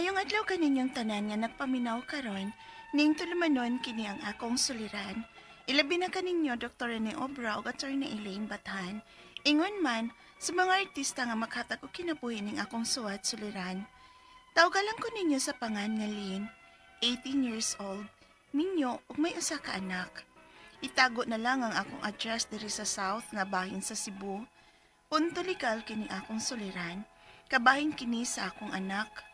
Maayong adlaw kaninyong tanan nga nagpaminaw karon, ning tulumanon kini ang akong suliran. Ilabi na kaninyo Dr. Rene Obra ug Attorney Elaine Bathan. Ingon man sa mga artista nga makhatag og kinabuhi ning akong suwat suliran. Tawgalan ko ninyo sa pangan nga Lynn, 18 years old, ninyo ug may usa ka anak. Itago na lang ang akong address diri sa South nga bahin sa Cebu. Punto legal kini akong suliran. Kabahin kini sa akong anak.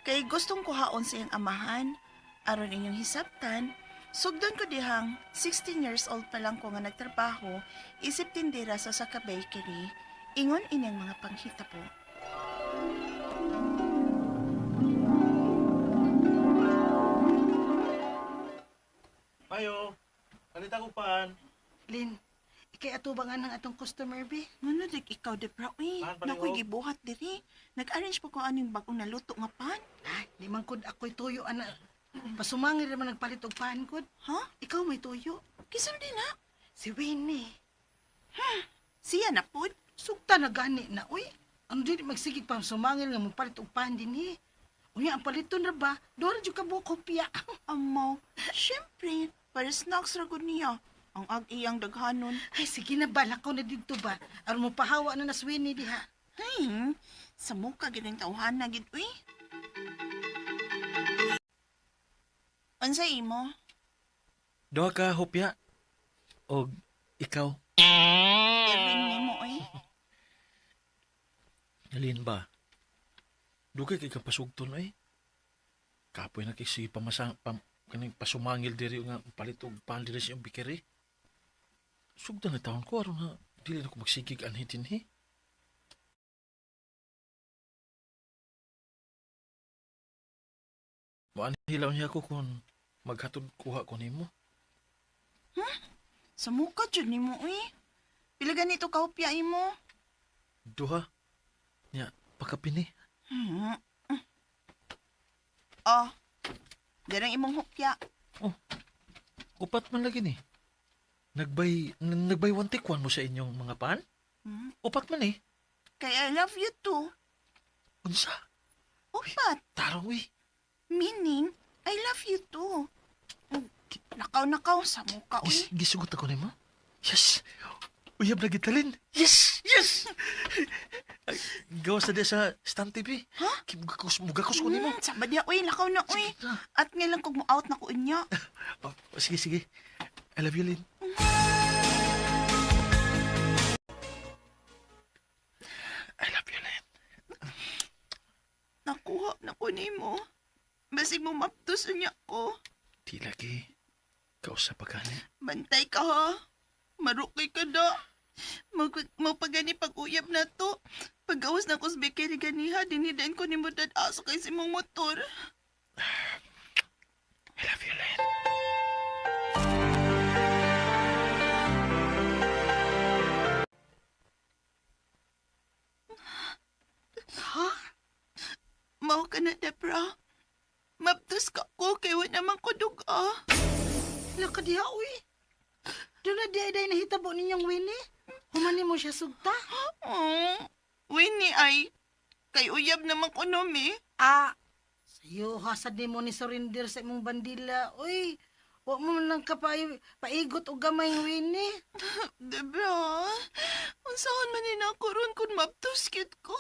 Kay gustong kuhaon sa iyang amahan, aron inyong hisabtan, sugdon ko dihang 16 years old pa lang ko nga nagtrabaho, isip tindera sa Saka Bakery, ingon inyang mga panghita po. Ayo, kalita ko paan. Lin, ikay atubangan ng atong customer, be. Ano dik ikaw, Debra? Uy, Pan, paliw. nakoy gibuhat diri. Nag-arrange po ko aning bagong naluto nga pan. Ay, di man kud ako'y tuyo, ana. Pasumangin naman nagpalit og paan, kud. Ha? Ikaw may tuyo. Kisam din na. Si Winnie. Siya na po. Sugta na gani na, uy. Ang di magsigig pa sumangil nga magpalit og paan din, eh. Unya, ang paliton na ba? Doon yung kabuko, kopya. Amaw, syempre, para snacks ragod niya. Ang ag-iyang daghanon. Ay, sige na ba? Lakaw na dito ba? Aron mo pahawa na nas Winnie, diha. Ay, sa mukha gining tawhan na gid uy. Unsay imo? Doha ka, hopya. O, ikaw. Erin nimo uy. Nalin ba? Dugay kay kapasugton ay. Kapoy na kay si kaning pasumangil diri nga palit og pan diri sa iyong bikeri. Sugdan na taon ko aron na dili na ko magsigig anhi dinhi. Hilaw niya ako kung maghatod kuha ko nimo. Sa mukha jud nimo uy. Pila ganito kahupya imo? Duha. Nya, pakapini. Hmm. Oh. Dirang imong hupya. Upat man lagi ni. Nagbay one take one mo sa inyong mga pan? Hmm. Upat man eh. Kay I love you too. Unsa? Upat. Tarong uy. Meaning, I love you too. Nakaw-nakaw sa mukha uy. Gisugot ako nimo. Yes. Uyab na gitalin. Yes! Yes! Ay, gawas na di sa Stan TV. Ha? Mugakos ko nimo. Sabad ya uy, lakaw na uy. At ngayon kog mo-out na ko inya. Oh, sige, sige. I love you, Lynn. I love you, Lynn. Nakuha na ko nimo. Basig mo maptos niya ko. Di lagi. Kausap pa gani. Bantay ka ha. Marukay ka da. Mapagani pag-uyab na to. Pag-awas na ko sa bakery ganiha, dinidain ko ni mo dad-aso kay si mong motor. I love you, Lynn. Ha? Mao ka na, Debra. Maptos ka ko kay wala naman ko duga. Laka diha, uy. Doon na di-ay nahitabo ninyong Winnie. Humani mo siya sugta. Oh, Winnie ay. Kay uyab naman ko nomi. Sayo, hasad ni mo ni surrender sa imong bandila. Uy, huwag mo lang paigot o gamay Winnie. Debra, unsaon man ni ako ron kung maptos kit ko.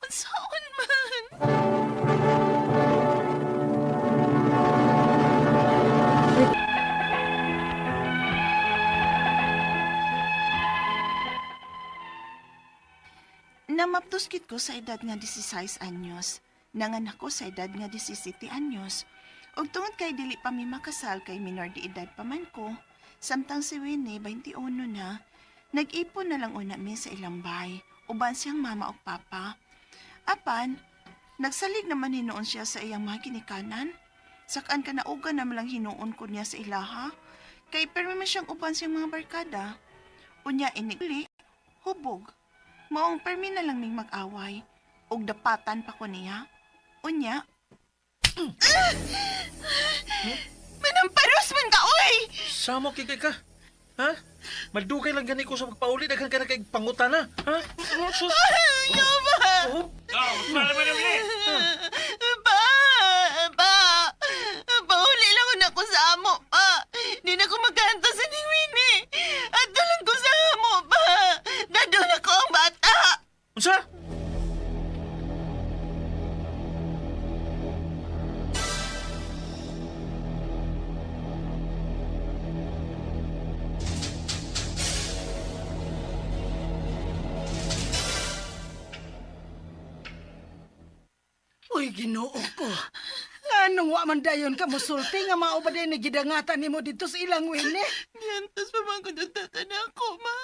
Unsaon man. Namaptuskit ko sa edad nga 16 anyos. Nanganak ko sa edad nga 17 anyos. Ug tungod kay dili pa mi makasal kay minor de edad pa man ko, samtang si Winnie 21 na, nag-ipon na lang una mi sa ilang bahay, uban siyang mama ug papa. Apan, nagsalig naman hinuon siya sa iyang mga ginikanan. Sakan ka naugan na malang hinuon ko niya sa ilaha, kay permi man siyang uban siyang mga barkada. Unya inigli, hubog. Maong permi na lang ming mag-away. Og dapatan pa ko niya. Unya. Manamparos man ka, oy! Samo kikay ka. Ha? Madugay lang gani ko sa pagpauli. Daghan ka na kay pangutana. Ha? Ay, yaman! Oh? Oh, mas naman naman eh. Ginoo ko. Anong wa man dayon ka musulti nga mao ba din nagidangatan nimo dito sa ilang wini? Diyantos pa man ko nagtatan ako, ma.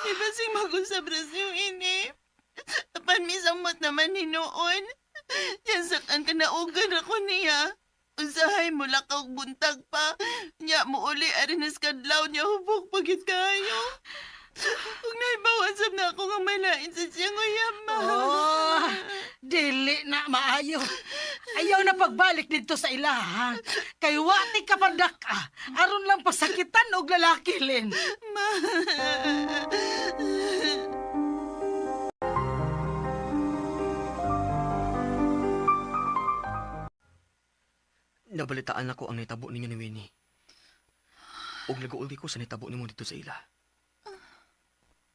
Ibasing mag-usap ras yung ini. Tapan misamot naman ni noon. Yan sakan ka naugan ako niya. Usahay mo lakaw buntag pa. Nya mo uli arinas kadlaw niya hubog pagit kayo. Kung naibawasap na ako nga may lain sa siyang uyab, ma. Oh, dili na maayo. Ayaw na pagbalik dito sa ilaha. Kay wati ka padak ka. Aron lang pasakitan og lalaki lin. Ma. Nabalitaan ako ang nitabo ninyo ni Winnie. Og nag-uuli ko sa nitabo nimo dito sa ila.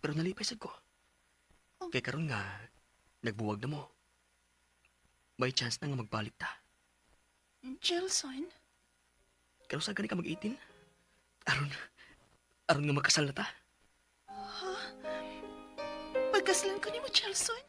Pero nalipay sad ko. Kay karon nga, nagbuwag na mo. May chance na nga magbalik ta. Jelson? Kano sa gani ka mag-18? Aron nga magkasal na ta. Pagkaslan ko ni mo, Jelson?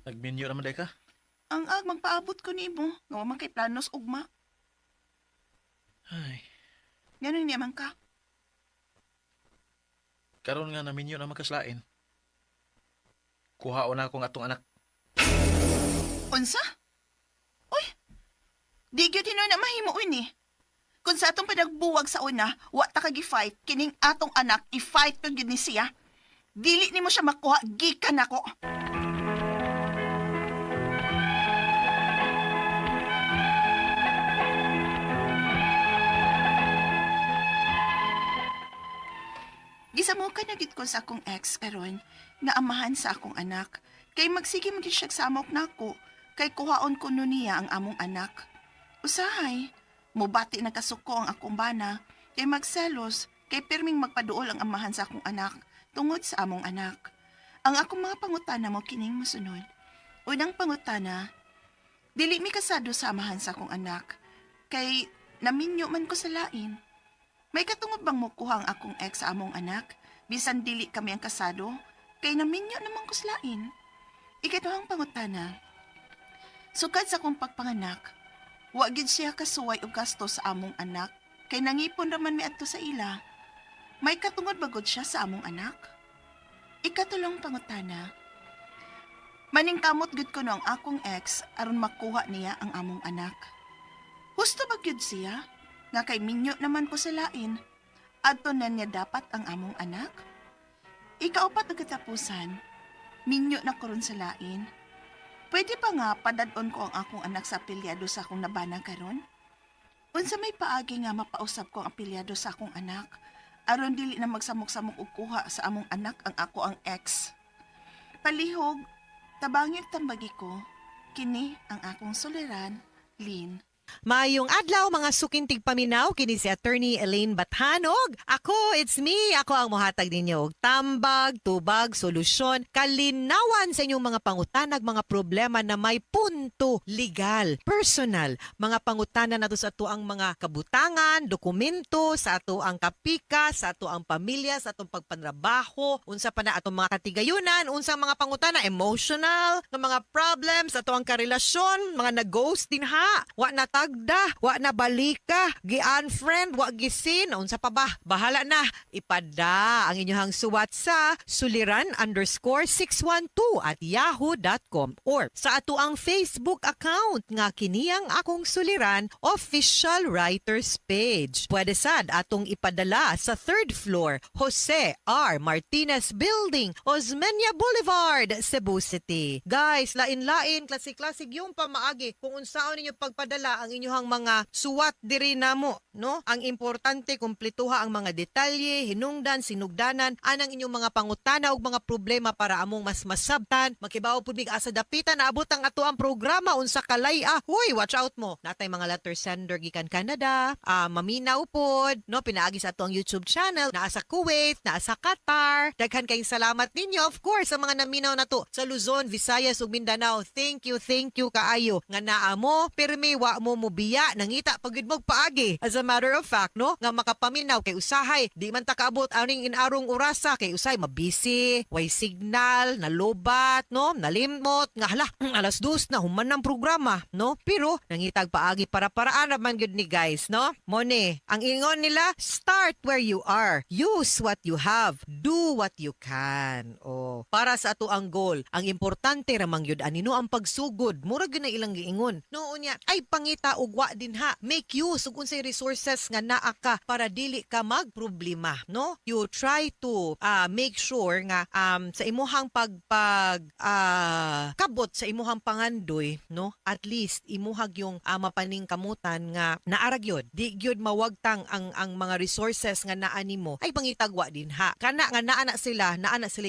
Nag-menu naman day ka? Ang magpaabot ko ni mo. Nga man kay planos ugma. Ay, Ganun niya man ka. karon nga na menu na magkaslain. Kuhaon na akong atong anak. Unsa? Uy, di gyud hinoy na mahimo ni. Kung sa atong pinagbuwag sa una, wa ta kag i-fight, kining atong anak, i-fight kag gyud ni siya. Dili nimo siya makuha, gikan ako. Gisamo ka na gid ko sa akong ex karon, na amahan sa akong anak. Kay magsige man gid siya sa amok nako, kay kuhaon ko nun niya ang among anak. Usahay, mubati na kasuko ang akong bana, kay magselos, kay pirming magpaduol ang amahan sa akong anak, tungod sa among anak. Ang akong mga pangutana mo kining masunod. Unang pangutana, dili mi kasado sa amahan sa akong anak, kay naminyo man ko sa lain. May katungod bang mukuha ang akong ex sa among anak, bisan dili kami ang kasado, kay naminyo naman ko sa lain. Ikaduhang pangutana, sukad sa akong pagpanganak, wa gid siya kasuway og gasto sa among anak, kay nangipon raman mi adto sa ila. May katungod bagod siya sa among anak? Ikatulong pangutana, maningkamot gud ko no ang akong ex aron makuha niya ang among anak. Husto ba gyud siya? Nga kay minyo naman ko sa lain, adto na niya dapat ang among anak? Ikaupat na katapusan, minyo na ko ron sa lain. Pwede pa nga padadon ko ang akong anak sa apilyado sa akong nabana karon? Unsa may paagi nga mapausap ko ang apilyado sa akong anak, aron dili na magsamok-samok og kuha sa among anak ang ako ang ex. Palihog, tabangir tambagi ko, kini ang akong suliran, Lynn. Maayong adlaw mga sukintig paminaw kini si Attorney Elaine Bathanog. It's me. Ako ang mohatag ninyo og tambag, tubag, solusyon, kalinawan sa inyong mga pangutanag, mga problema na may punto legal, personal, mga pangutana nato sa ato ang mga kabutangan, dokumento, sa ato ang kapika, sa ato ang pamilya, sa atong pagpanrabaho, unsa pa na atong mga katigayunan, unsang mga pangutana emotional, ng mga problems, ato ang karelasyon, mga nag-ghost din ha. Wa na tagda, wa na balika, gi-unfriend, wa gisin, unsa pa ba? Bahala na, ipada ang inyong suwat sa suliran_612@yahoo.com or sa ato ang Facebook account nga kiniyang akong suliran official writers page. Pwede sad atong ipadala sa 3rd floor, Jose R. Martinez Building, Osmeña Boulevard, Cebu City. Guys, lain-lain, klasik-klasik yung pamaagi kung unsaon ninyo pagpadala ang ang inyong mga suwat diri namo, no? Ang importante kumpletuha ang mga detalye, hinungdan, sinugdanan anang inyong mga pangutana ug mga problema para among mas masabtan, makibaw pud mig asa dapitan naabot ang ato ang programa unsa kalay-a. Hoy, watch out mo. Natay mga letter sender gikan Canada, maminaw pod, no? Pinaagi sa ato ang YouTube channel, naa sa Kuwait, naa sa Qatar. Daghan kayong salamat ninyo, of course, sa mga naminaw na to sa Luzon, Visayas ug Mindanao. Thank you kaayo nga naa mo pirmi wa mo mubiya nangita pagid mo paagi. As a matter of fact, no, nga makapaminaw kay usahay di man ta kaabot aning inarong orasa kay usay mabisi, way signal, nalobat, no, nalimot nga hala alas 2 na human ng programa, no? Pero nangitag paagi para paraan naman gyud ni guys, no? Mo ni ang ingon nila, start where you are, use what you have, do what you can. Oh, para sa ato ang goal, ang importante ramang gyud anino ang pagsugod. Murag gyud na ilang giingon. Noon niya ay pangita og wa din ha. Make use og unsay resources nga naa ka para dili ka magproblema, no? You try to make sure nga sa imuhang kabot sa imuhang pangandoy, no? At least imuhag yung mapaning kamutan nga naarag yun. Di gyud mawagtang ang mga resources nga naa nimo ay pangitagwa din ha. Kana nga naa na sila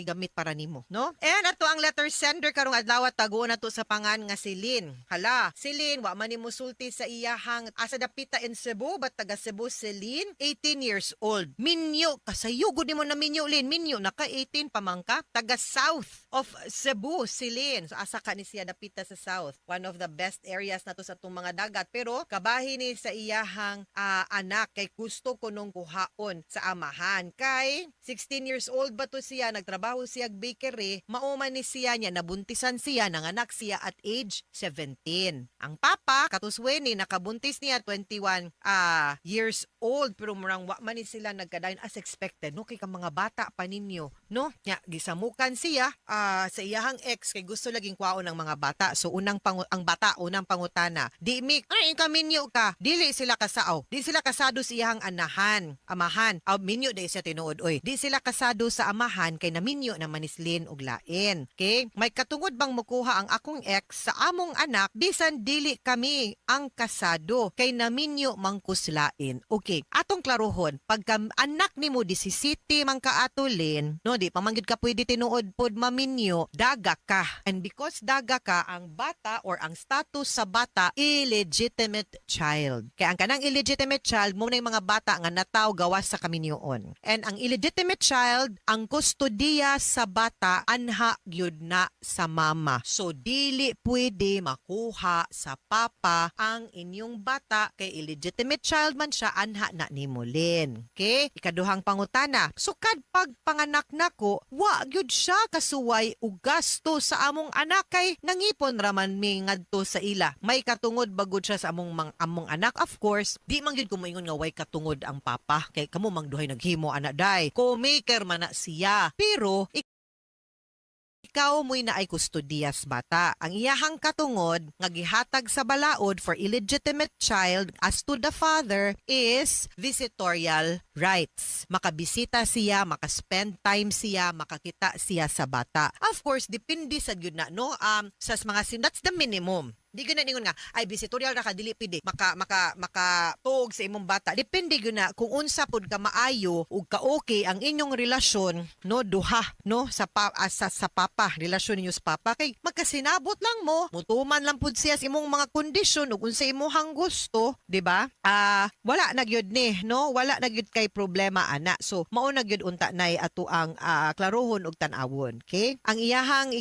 gamit para nimo, no? And ato ang letter sender karong adlaw tago na to sa pangan nga si Lynn. Hala, si Lynn wa man nimo sulti sa iyahang asa dapita in Cebu, but taga Cebu si Lynn, 18 years old. Minyo kasayo gud nimo na Minyo Lynn, Minyo naka 18 pamangka, taga south of Cebu si Lynn. So asa ka ni siya dapita sa south. One of the best areas na to sa itong mga dagat, pero kabahin ni sa iyahang anak kay gusto ko nung kuhaon sa amahan. Kay 16 years old ba to siya, nagtrabaho siya bakery, mauman ni siya niya, nabuntisan siya, nanganak siya at age 17. Ang papa, katusweni, nakabuntis niya 21 years old, pero murang wa man ni sila nagkadayon as expected, no? Kay ka mga bata pa ninyo, no? Nya, gisamukan siya sa iyahang ex kay gusto laging kwaon ng mga bata. So unang unang pangutana, di mi ay kaminyo ka, dili sila kasao, di sila kasado sa iyahang amahan. Minyo day siya tinuod oy. Di sila kasado sa amahan kay naminyo na manislin og lain. Okay? May katungod bang mukuha ang akong ex sa among anak bisan dili kami ang kasado kay naminyo mangkuslain. Okay, atong klarohon, pagka anak nimo 17 man kaatulin, no, di pamanggid ka pwede tinuod pod maminyo, daga ka. And because daga ka, ang bata or ang status sa bata illegitimate child. Kaya ang kanang illegitimate child mo na yung mga bata nga nataw gawas sa kaminyoon. And ang illegitimate child, ang kustodiya sa bata anha gyud na sa mama. So dili pwede makuha sa papa ang inyong bata kay illegitimate child man siya, anha na nimulin. Okay? Ikaduhang pangutana. Sukad pagpanganak nako, wa gyud siya kasuway og gasto sa among anak kay nangipon raman mi ngadto sa ila. May katungod bagod siya sa among anak. Of course, di man gyud ko moingon nga way katungod ang papa kay kamo mangduhay naghimo anak day. Co-maker man na siya. Pero ikaw mo'y na ay kustodiyas bata. Ang iyahang katungod nga gihatag sa balaod for illegitimate child as to the father is visitorial rights. Makabisita siya, makaspend time siya, makakita siya sa bata. Of course, depende sa gyud na, no? Sa mga that's the minimum. Di guna ningon nga ay visitorial ra ka dili pidi maka tuog sa imong bata. Depende gyud kung unsa pud ka maayo ug ka okay ang inyong relasyon, no, duha, no, sa papa, relasyon ninyo sa papa kay magkasinabot lang mo, mutuman lang pud siya sa imong mga kondisyon ug unsa imong gusto, di ba? Wala na gyud ni, no, wala na gyud kay problema ana. So mao na gyud unta nay ato ang klarohon ug tan-awon. Okay? Ang iyahang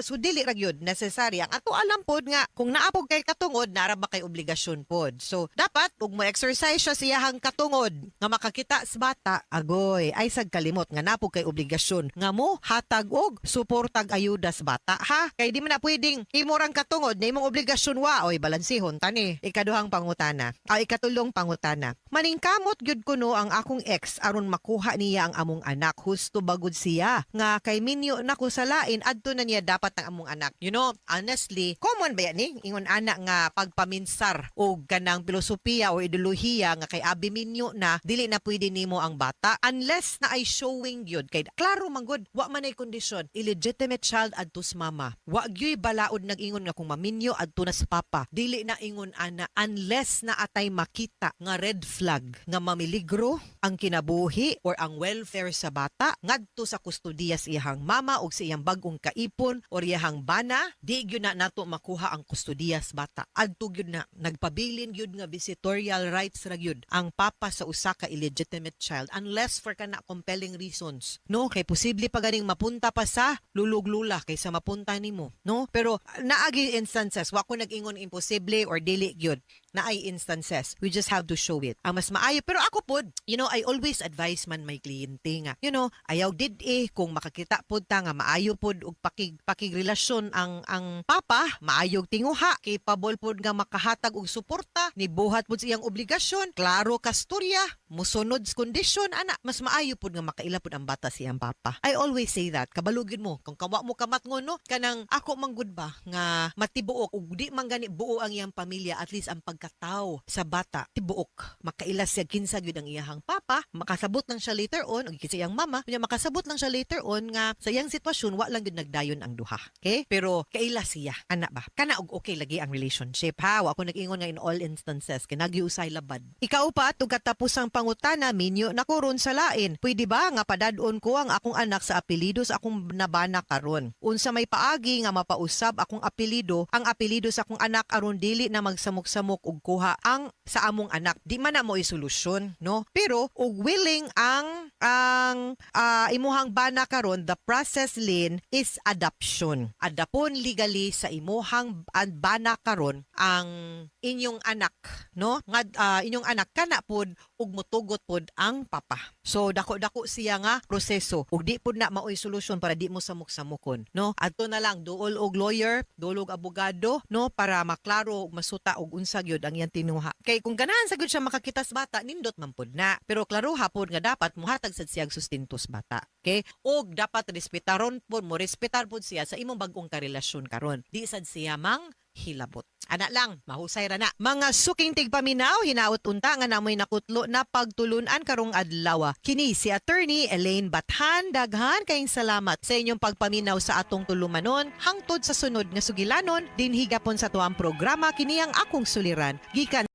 so dili ra gyud necessary ang ato alam pod nga kung naapog kay katungod, nara ba kay obligasyon pod. So, dapat, kung mo-exercise siya siyahang katungod, nga makakita sa bata, agoy, ay sagkalimot, nga napog kay obligasyon, nga mo, hatag og, suportag ayuda sa bata, ha? Kay di man na pwedeng, imurang katungod, na imong obligasyon wa, oy, balansihon, tani. Ikaduhang pangutana, ikatulong pangutana. Maningkamot gyud kuno ang akong ex, aron makuha niya ang among anak, husto bagod siya, nga kay minyo na ko sa lain, adto na niya dapat ang among anak. You know, honestly, common ba yan ingon ana nga pagpaminsar o ganang filosofiya o ideolohiya nga kay abi minyo na dili na pwede nimo ang bata unless na ay showing gyud kay klaro man gud wa man ay kondisyon illegitimate child adto sa mama. Wa gyud balaod nag-ingon nga kung maminyo adto na sa papa. Dili na ingon ana unless na atay makita nga red flag nga mamiligro ang kinabuhi or ang welfare sa bata ngadto sa kustodiya sa iyang mama o sa iyang bagong kaipon o iyang bana, di gyud na nato makuha ang kustodiya sa bata. Adto gyud na nagpabilin gyud nga visitorial rights ra gyud ang papa sa usa ka illegitimate child unless for kana compelling reasons. No, kay posible pa ganing mapunta pa sa lulug-lula kaysa mapunta nimo, no? Pero naagi instances wa ko nag-ingon imposible or dili gyud na ay instances. We just have to show it. Ang mas maayo. Pero ako pod, I always advise man may kliyente nga. Ayaw did kung makakita pod ta nga maayo pod og pakigrelasyon ang papa, maayog tinguha, capable pod nga makahatag og suporta, ni buhat pod sa iyang obligasyon, klaro ka storya, musunod sa kondisyon, ana, mas maayo pod nga makaila pod ang bata sa iyang papa. I always say that. Kabalugin mo, kung kawa mo kamatngon, no, kanang ako manggod ba nga matibuok ug di man gani buo ang iyang pamilya, at least ang pagkatao sa bata tibuok, makailas siya kinsa gyud ang iyang papa, makasabot lang siya later on ug kinsa iyang mama, kunya makasabot lang siya later on nga sa iyang sitwasyon wa lang gyud nagdayon ang duha. Okay? Pero kailas siya, ana ba? Kana og okay lagi ang relationship ha. Wa ko nag-ingon nga in all instances kay nagyusay labad. Ikaw pa ug katapusang pangutana minyo nakuron sa lain. Pwede ba nga padadon ko ang akong anak sa apelyido sa akong nabana karon? Unsa may paagi nga mapausab akong apelyido, ang apelyido sa akong anak aron dili na magsamok-samok og kuha ang sa among anak. Di man na mo isolusyon, no? Pero og willing ang imuhang bana karon, the process lin is adoption. Adapon legally sa imuhang bana karon ang inyong anak, no? Nga inyong anak kana pod ug motugot pod ang papa. So dako-dako siya nga proseso ug di pod na maoy solusyon para di mo samok-samokon, no? Adto na lang duol og lawyer, duol og abogado, no, para maklaro ug masuta og unsa gyud ang iyang tinuha. Kay kung ganahan sa gyud siya makakita sa bata, nindot man pod na. Pero klaro hapon nga dapat muhatag sad siya sustento sa bata. Okay? Og dapat respetaron pod mo, respetar pod siya sa imong bag-ong karelasyon karon. Di sad siya mang hilabot. Ana lang, mahusay ra na. Mga suking tigpaminaw, hinaut unta nga namoy nakutlo na pagtulunan karong adlaw. Kini si Attorney Elaine Bathan. Daghan kayong salamat sa inyong pagpaminaw sa atong tulumanon. Hangtod sa sunod nga sugilanon, dinhigapon sa tuang programa kini ang akong suliran. Gikan